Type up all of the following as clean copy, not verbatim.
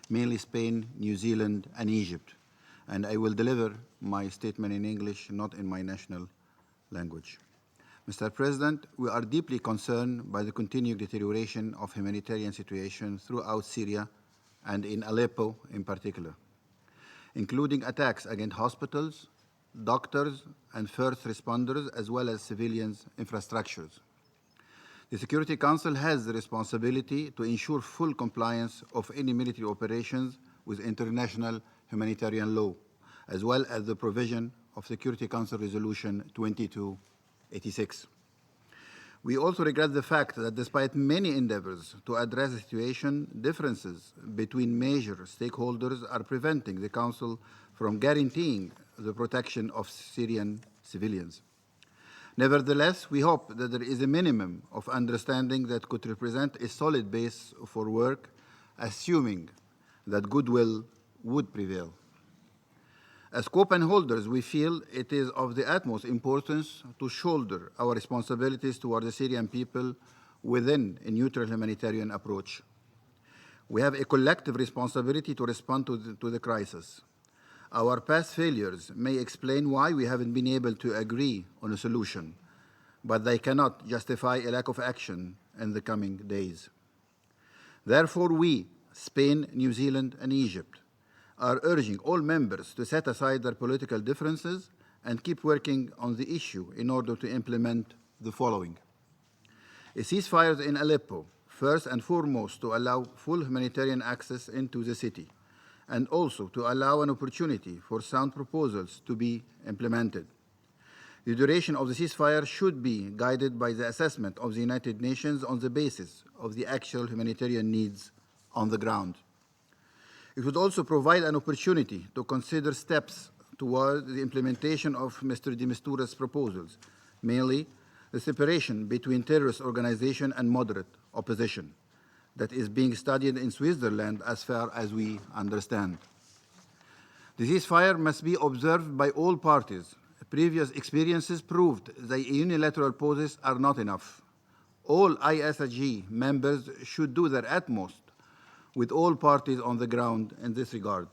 mainly Spain, New Zealand, and Egypt. And I will deliver my statement in English, not in my national language. Mr. President, we are deeply concerned by the continued deterioration of humanitarian situation throughout Syria and in Aleppo in particular, including attacks against hospitals, doctors, and first responders, as well as civilians' infrastructures. The Security Council has the responsibility to ensure full compliance of any military operations with international humanitarian law, as well as the provision of Security Council Resolution 2286. We also regret the fact that despite many endeavors to address the situation, differences between major stakeholders are preventing the Council from guaranteeing the protection of Syrian civilians. Nevertheless, we hope that there is a minimum of understanding that could represent a solid base for work, assuming that goodwill would prevail. As co-pen holders, we feel it is of the utmost importance to shoulder our responsibilities toward the Syrian people within a neutral humanitarian approach. We have a collective responsibility to respond to the crisis. Our past failures may explain why we haven't been able to agree on a solution, but they cannot justify a lack of action in the coming days. Therefore, we, Spain, New Zealand, and Egypt, are urging all members to set aside their political differences and keep working on the issue in order to implement the following: a ceasefire in Aleppo, first and foremost to allow full humanitarian access into the city, and also to allow an opportunity for sound proposals to be implemented. The duration of the ceasefire should be guided by the assessment of the United Nations on the basis of the actual humanitarian needs on the ground. It would also provide an opportunity to consider steps toward the implementation of Mr. de Mistura's proposals, mainly the separation between terrorist organization and moderate opposition, that is being studied in Switzerland as far as we understand. The ceasefire must be observed by all parties. Previous experiences proved that unilateral pauses are not enough. All ISSG members should do their utmost with all parties on the ground in this regard.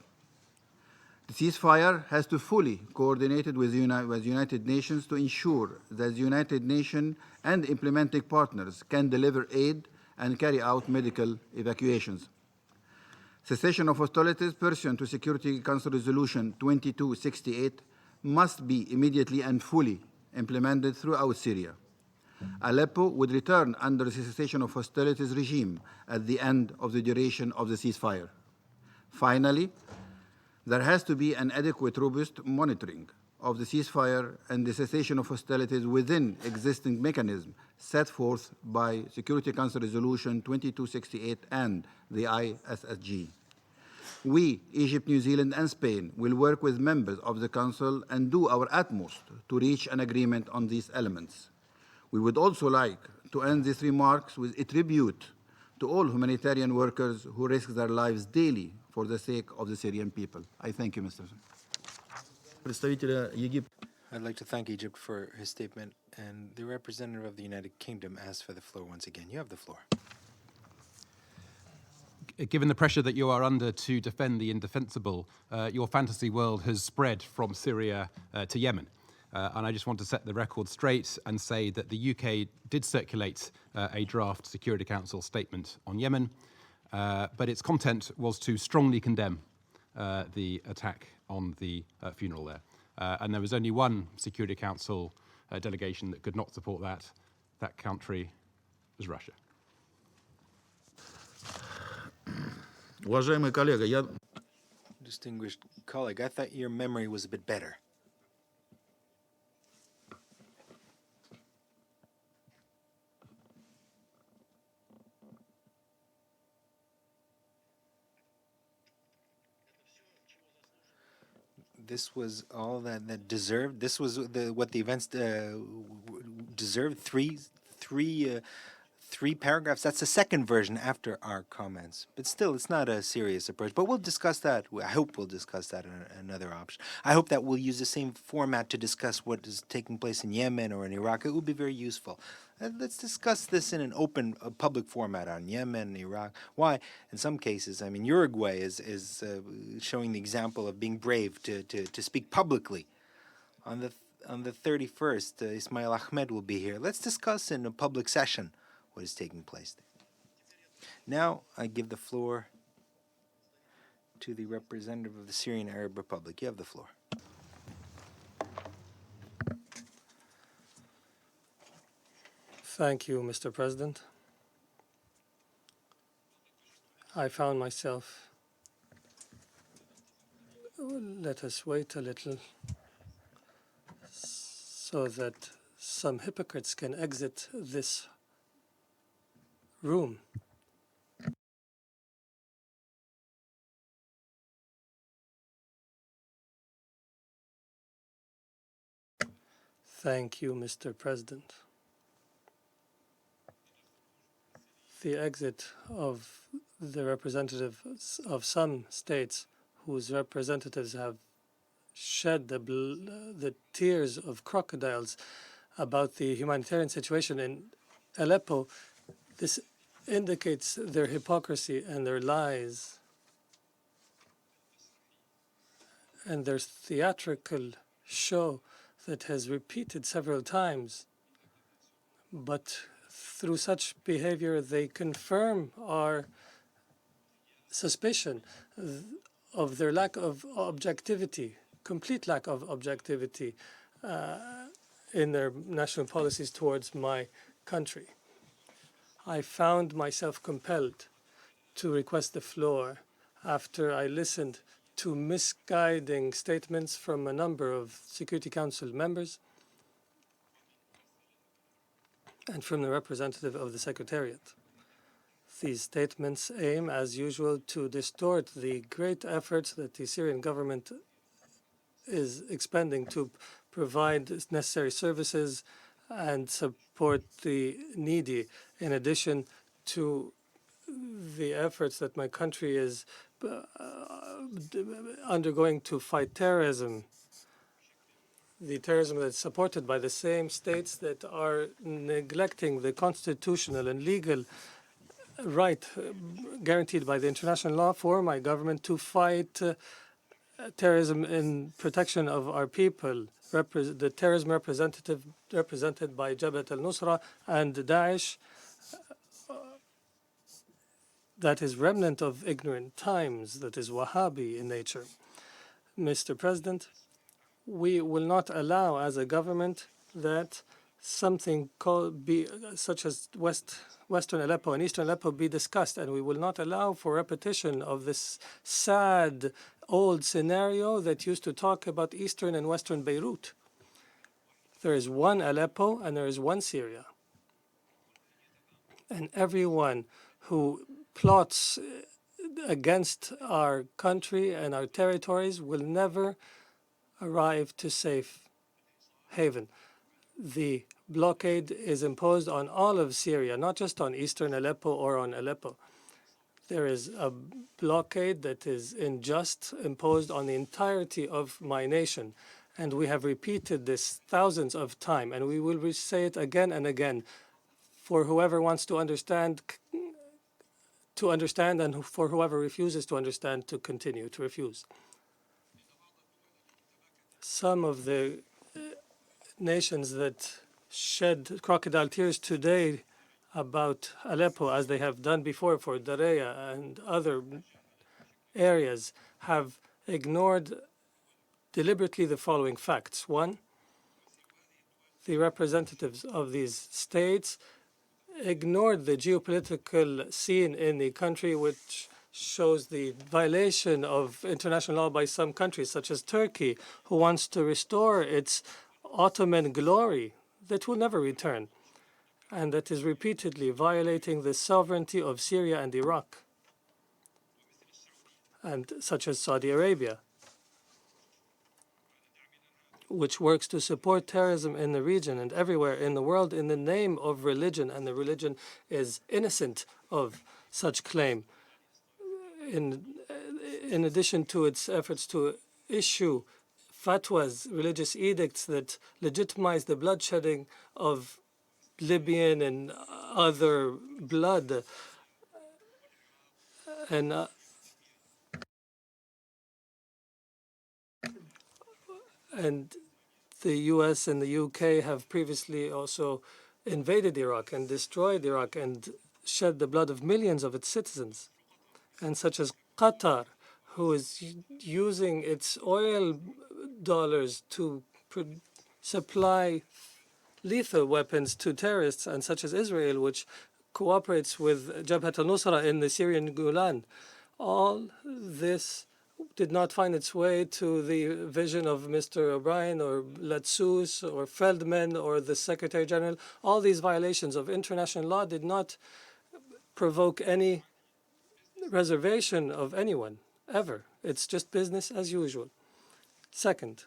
The ceasefire has to fully coordinate with the United Nations to ensure that the United Nations and implementing partners can deliver aid and carry out medical evacuations. Cessation of hostilities pursuant to Security Council Resolution 2268 must be immediately and fully implemented throughout Syria. Aleppo would return under the cessation of hostilities regime at the end of the duration of the ceasefire. Finally, there has to be an adequate, robust monitoring of the ceasefire and the cessation of hostilities within existing mechanisms set forth by Security Council Resolution 2268 and the ISSG. We, Egypt, New Zealand, and Spain, will work with members of the Council and do our utmost to reach an agreement on these elements. We would also like to end these remarks with a tribute to all humanitarian workers who risk their lives daily for the sake of the Syrian people. I thank you, Mr. Представителя Египта. I'd like to thank Egypt for his statement, and the representative of the United Kingdom asks for the floor once again. You have the floor. Given the pressure that you are under to defend the indefensible, your fantasy world has spread from Syria to Yemen. And I just want to set the record straight and say that the UK did circulate a draft Security Council statement on Yemen, but its content was to strongly condemn the attack on the funeral there. And there was only one Security Council delegation that could not support that. That country was Russia. Уважаемый коллега, я... Distinguished colleague, I thought your memory was a bit better. This was all that deserved. This was what the events deserved. Three paragraphs. That's the second version after our comments. But still, it's not a serious approach. But we'll discuss that. I hope we'll discuss that in another option. I hope that we'll use the same format to discuss what is taking place in Yemen or in Iraq. It will be very useful. Let's discuss this in an open, public format on Yemen, Iraq. Why? In some cases, I mean, Uruguay is showing the example of being brave to speak publicly. On the 31st, Ismail Ahmed will be here. Let's discuss in a public session what is taking place there. Now, I give the floor to the representative of the Syrian Arab Republic. You have the floor. Thank you, Mr. President. I found myself. Let us wait a little so that some hypocrites can exit this room. Thank you, Mr. President. The exit of the representatives of some states whose representatives have shed the tears of crocodiles about the humanitarian situation in Aleppo, this indicates their hypocrisy and their lies and their theatrical show that has repeated several times. But through such behavior, they confirm our suspicion of their lack of objectivity, complete lack of objectivity in their national policies towards my country. I found myself compelled to request the floor after I listened to misguiding statements from a number of Security Council members and from the representative of the Secretariat. These statements aim, as usual, to distort the great efforts that the Syrian government is expending to provide necessary services and support the needy, in addition to the efforts that my country is undergoing to fight terrorism. The terrorism that's supported by the same states that are neglecting the constitutional and legal right guaranteed by the international law for my government to fight terrorism in protection of our people. The terrorism represented by Jabhat al-Nusra and Daesh, that is remnant of ignorant times, that is Wahhabi in nature. Mr. President, we will not allow as a government that something such as Western Aleppo and Eastern Aleppo be discussed, and we will not allow for repetition of this sad old scenario that used to talk about Eastern and Western Beirut. There is one Aleppo and there is one Syria. And everyone who plots against our country and our territories will never arrive to safe haven. The blockade is imposed on all of Syria, not just on eastern Aleppo or on Aleppo. There is a blockade that is unjust, imposed on the entirety of my nation. And we have repeated this thousands of times, and we will say it again and again for whoever wants to understand, and for whoever refuses to understand, to continue to refuse. Some of the nations that shed crocodile tears today about Aleppo, as they have done before for Daraa and other areas, have ignored deliberately the following facts. One, the representatives of these states ignored the geopolitical scene in the country, which shows the violation of international law by some countries, such as Turkey, who wants to restore its Ottoman glory that will never return, and that is repeatedly violating the sovereignty of Syria and Iraq, and such as Saudi Arabia, which works to support terrorism in the region and everywhere in the world in the name of religion, and the religion is innocent of such claim. In addition to its efforts to issue fatwas, religious edicts that legitimize the bloodshedding of Libyan and other blood. And and the U.S. and the U.K. have previously also invaded Iraq and destroyed Iraq and shed the blood of millions of its citizens, and such as Qatar, who is using its oil dollars to supply lethal weapons to terrorists, and such as Israel, which cooperates with Jabhat al-Nusra in the Syrian Golan. All this did not find its way to the vision of Mr. O'Brien or Latsous or Feldman or the Secretary General. All these violations of international law did not provoke any reservation of anyone, ever. It's just business as usual. Second,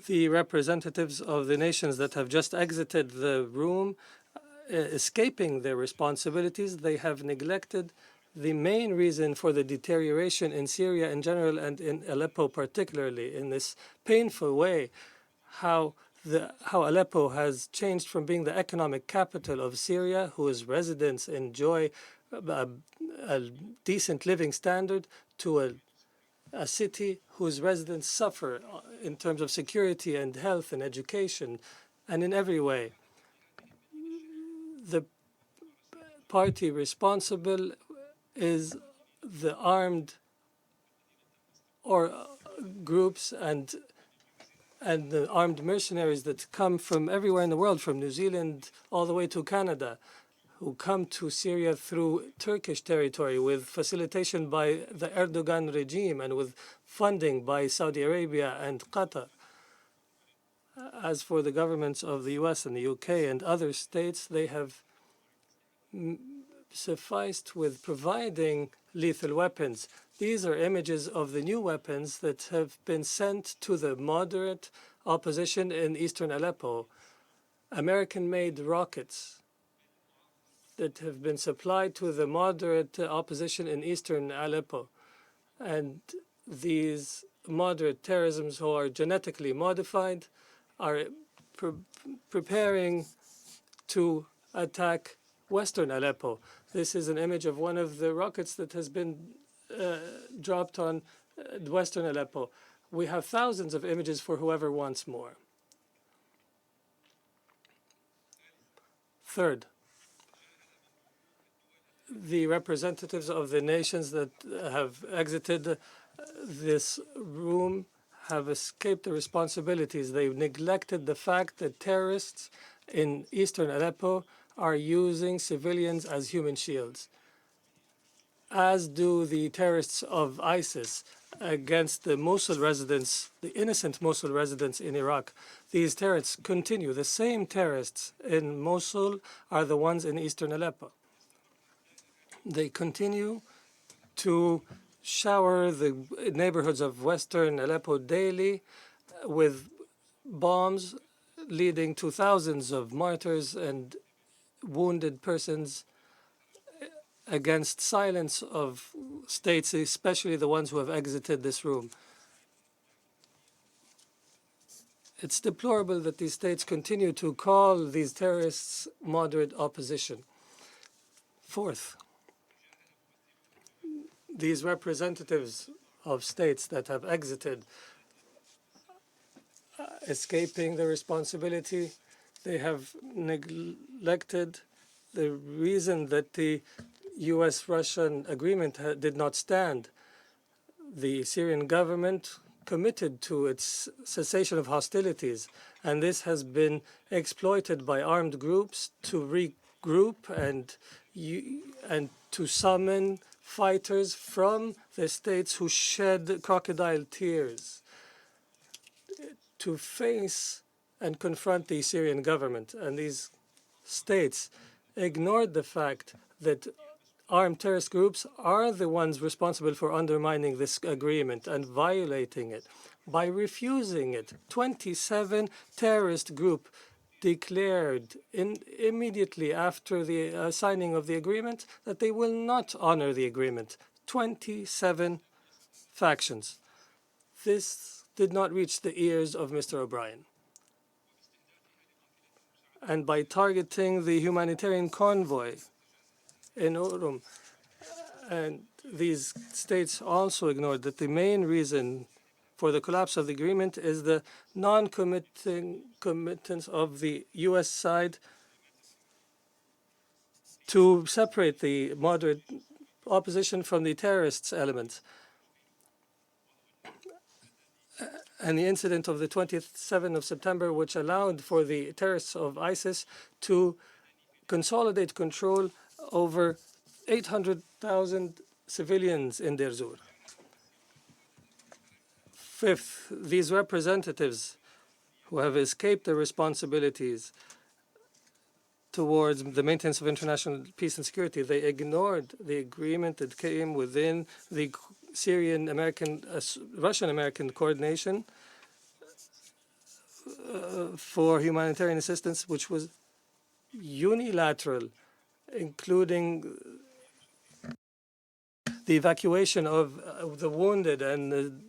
the representatives of the nations that have just exited the room, escaping their responsibilities, they have neglected the main reason for the deterioration in Syria in general and in Aleppo particularly, in this painful way, how Aleppo has changed from being the economic capital of Syria, whose residents enjoy a decent living standard, to a city whose residents suffer in terms of security and health and education and in every way. The party responsible is the armed or groups and the armed mercenaries that come from everywhere in the world, from New Zealand all the way to Canada, who come to Syria through Turkish territory with facilitation by the Erdogan regime and with funding by Saudi Arabia and Qatar. As for the governments of the US and the UK and other states, they have sufficed with providing lethal weapons. These are images of the new weapons that have been sent to the moderate opposition in eastern Aleppo. American-made rockets that have been supplied to the moderate opposition in eastern Aleppo. And these moderate terrorisms who are genetically modified are preparing to attack western Aleppo. This is an image of one of the rockets that has been dropped on western Aleppo. We have thousands of images for whoever wants more. Third, the representatives of the nations that have exited this room have escaped the responsibilities. They've neglected the fact that terrorists in eastern Aleppo are using civilians as human shields, as do the terrorists of ISIS against the Mosul residents, the innocent Mosul residents in Iraq. These terrorists continue. The same terrorists in Mosul are the ones in eastern Aleppo. They continue to shower the neighborhoods of western Aleppo daily with bombs, leading to thousands of martyrs and wounded persons, against silence of states, especially the ones who have exited this room. It's deplorable that these states continue to call these terrorists moderate opposition. Fourth, these representatives of states that have exited, escaping their responsibility, they have neglected the reason that the U.S.-Russian agreement did not stand. The Syrian government committed to its cessation of hostilities, and this has been exploited by armed groups to regroup and to summon fighters from the states who shed crocodile tears to face and confront the Syrian government. And these states ignored the fact that armed terrorist groups are the ones responsible for undermining this agreement and violating it by refusing it. 27 terrorist groups declared immediately after the signing of the agreement that they will not honor the agreement. 27 factions. This did not reach the ears of Mr. O'Brien. and by targeting the humanitarian convoy in Urum. And these states also ignored that the main reason for the collapse of the agreement is the non-committance of the U.S. side to separate the moderate opposition from the terrorists elements. And the incident of the 27th of September, which allowed for the terrorists of ISIS to consolidate control over 800,000 civilians in Deir Zur. Fifth, these representatives who have escaped their responsibilities towards the maintenance of international peace and security, they ignored the agreement that came within the Syrian-American, Russian-American coordination for humanitarian assistance, which was unilateral, including the evacuation of the wounded and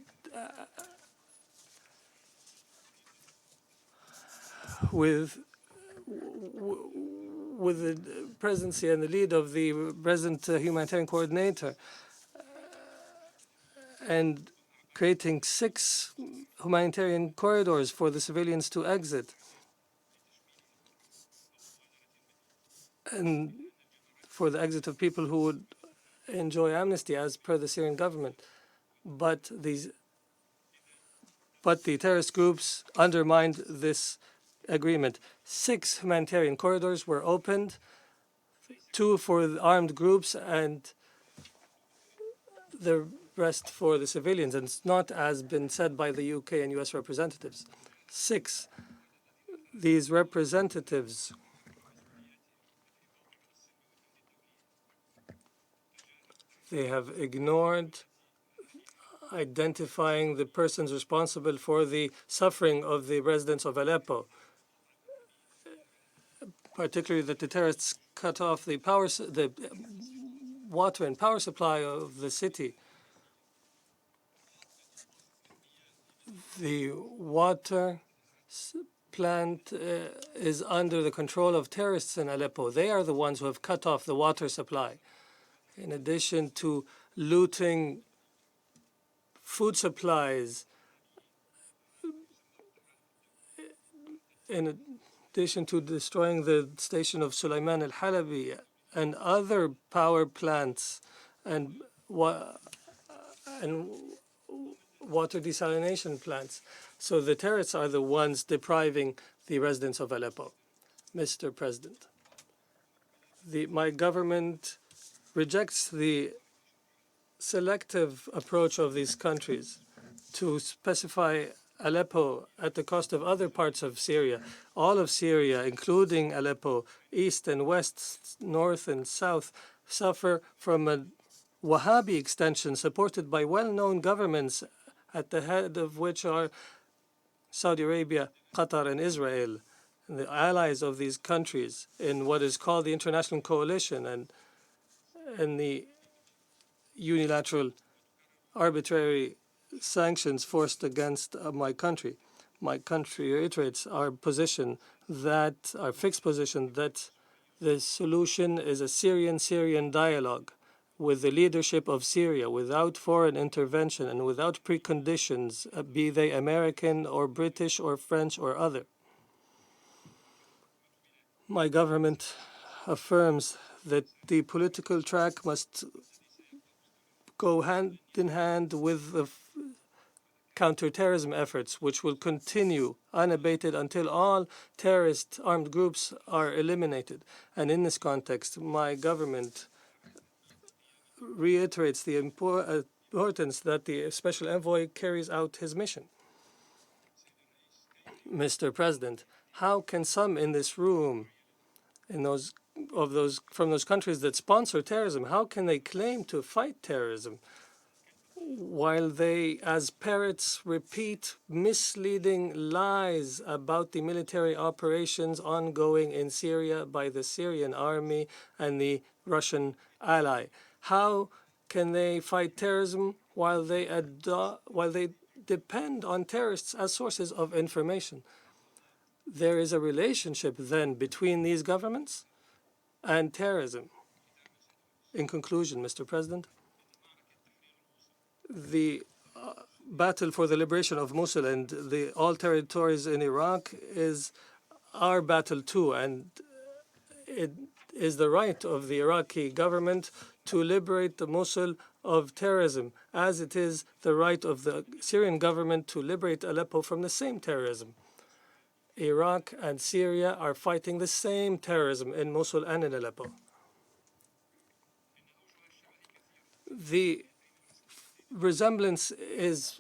with the presidency and the lead of the present humanitarian coordinator, and creating 6 humanitarian corridors for the civilians to exit, and for the exit of people who would enjoy amnesty as per the Syrian government. But the terrorist groups undermined this agreement. 6 humanitarian corridors were opened, 2 for the armed groups and the rest for the civilians. And it's not as been said by the UK and US representatives. 6, these representatives they have ignored identifying the persons responsible for the suffering of the residents of Aleppo, particularly that the terrorists cut off the water and power supply of the city. The water plant is under the control of terrorists in Aleppo. They are the ones who have cut off the water supply. In addition to looting food supplies, in addition to destroying the station of Sulaiman al-Halabi and other power plants and water desalination plants. So the terrorists are the ones depriving the residents of Aleppo. Mr. President, my government rejects the selective approach of these countries to specify Aleppo at the cost of other parts of Syria. All of Syria, including Aleppo, east and west, north and south, suffer from a Wahhabi extension supported by well-known governments, at the head of which are Saudi Arabia, Qatar, and Israel, and the allies of these countries in what is called the International Coalition and the unilateral arbitrary sanctions forced against my country. My country reiterates our position, our fixed position, that the solution is a Syrian-Syrian dialogue with the leadership of Syria, without foreign intervention and without preconditions, be they American or British or French or other. My government affirms that the political track must go hand in hand with the counterterrorism efforts, which will continue unabated until all terrorist armed groups are eliminated. And in this context, my government reiterates the importance that the special envoy carries out his mission. Mr. President, how can some in this room, from those countries that sponsor terrorism, how can they claim to fight terrorism while they, as parrots, repeat misleading lies about the military operations ongoing in Syria by the Syrian army and the Russian ally? How can they fight terrorism while they depend on terrorists as sources of information? There is a relationship then between these governments and terrorism. In conclusion, Mr. President, the battle for the liberation of Mosul and all territories in Iraq is our battle too, and it is the right of the Iraqi government to liberate the Mosul of terrorism, as it is the right of the Syrian government to liberate Aleppo from the same terrorism. Iraq and Syria are fighting the same terrorism in Mosul and in Aleppo. The resemblance is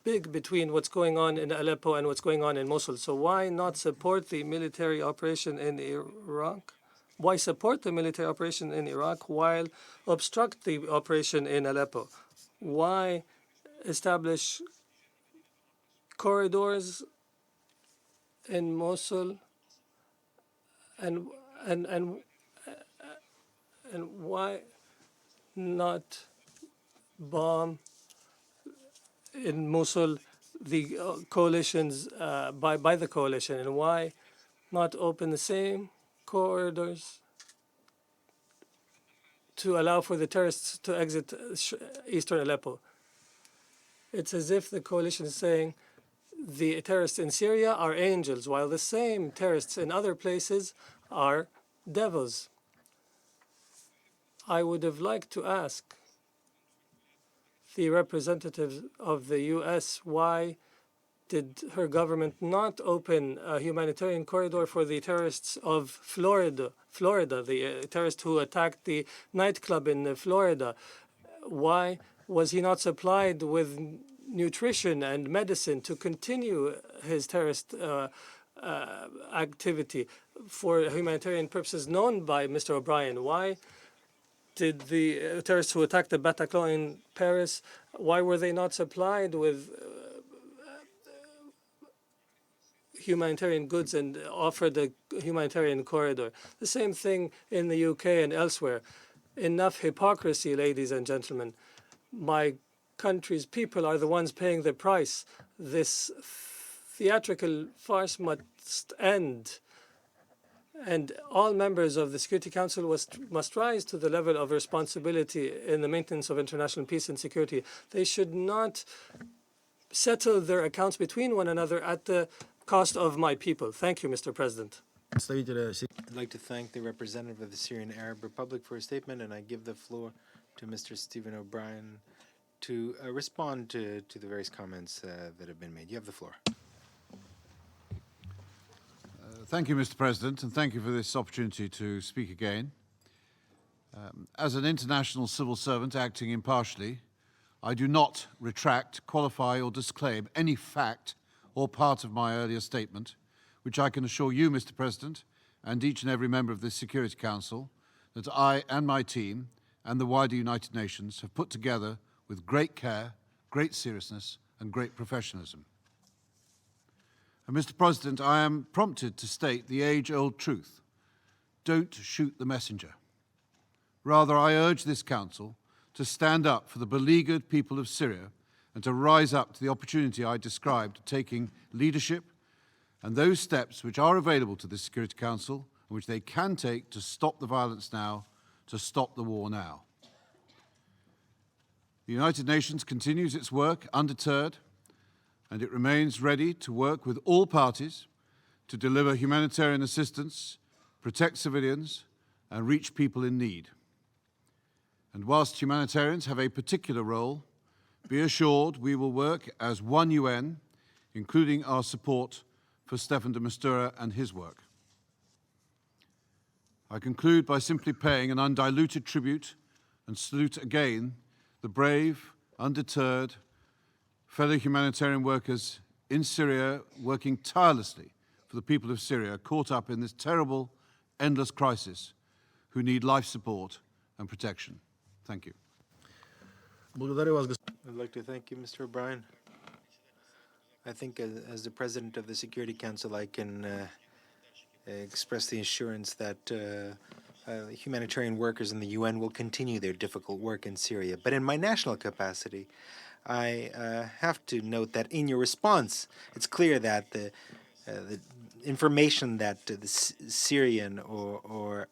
big between what's going on in Aleppo and what's going on in Mosul. So why not support the military operation in Iraq? Why support the military operation in Iraq while obstruct the operation in Aleppo? Why establish corridors in Mosul and why not bomb in Mosul the coalitions by the coalition, and why not open the same corridors to allow for the terrorists to exit eastern Aleppo? It's as if the coalition is saying the terrorists in Syria are angels, while the same terrorists in other places are devils. I would have liked to ask the representative of the U.S. why did her government not open a humanitarian corridor for the terrorists of Florida, the terrorist who attacked the nightclub in Florida? Why was he not supplied with nutrition and medicine to continue his terrorist activity for humanitarian purposes known by Mr. O'Brien? Why did the terrorists who attacked the Bataclan in Paris, why were they not supplied with humanitarian goods and offered a humanitarian corridor? The same thing in the UK and elsewhere. Enough hypocrisy, ladies and gentlemen. My country's people are the ones paying the price. This theatrical farce must end. And all members of the Security Council must rise to the level of responsibility in the maintenance of international peace and security. They should not settle their accounts between one another at the cost of my people. Thank you, Mr. President. I'd like to thank the representative of the Syrian Arab Republic for his statement, and I give the floor to Mr. Stephen O'Brien to respond to the various comments that have been made. You have the floor. Thank you, Mr. President, and thank you for this opportunity to speak again. As an international civil servant acting impartially, I do not retract, qualify, or disclaim any fact or part of my earlier statement, which I can assure you, Mr. President, and each and every member of this Security Council, that I and my team and the wider United Nations have put together with great care, great seriousness, and great professionalism. And Mr. President, I am prompted to state the age-old truth. Don't shoot the messenger. Rather, I urge this Council to stand up for the beleaguered people of Syria and to rise up to the opportunity I described of taking leadership and those steps which are available to the Security Council and which they can take to stop the violence now, to stop the war now. The United Nations continues its work undeterred, and it remains ready to work with all parties to deliver humanitarian assistance, protect civilians, and reach people in need. And whilst humanitarians have a particular role, be assured we will work as one UN, including our support for Staffan de Mistura and his work. I conclude by simply paying an undiluted tribute and salute again the brave, undeterred, fellow humanitarian workers in Syria working tirelessly for the people of Syria caught up in this terrible, endless crisis who need life support and protection. Thank you. I'd like to thank you, Mr. O'Brien. I think as the President of the Security Council, I can express the assurance that humanitarian workers in the UN will continue their difficult work in Syria. But in my national capacity, I have to note that in your response, it's clear that the information that the Syrian or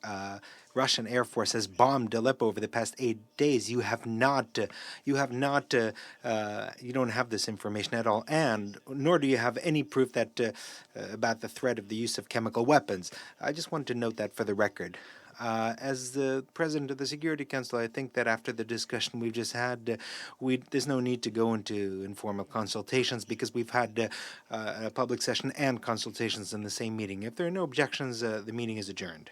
Russian Air Force has bombed Aleppo over the past 8 days. You don't have this information at all, and nor do you have any proof that about the threat of the use of chemical weapons. I just wanted to note that for the record. As the president of the Security Council, I think that after the discussion we've just had, there's no need to go into informal consultations because we've had a public session and consultations in the same meeting. If there are no objections, the meeting is adjourned.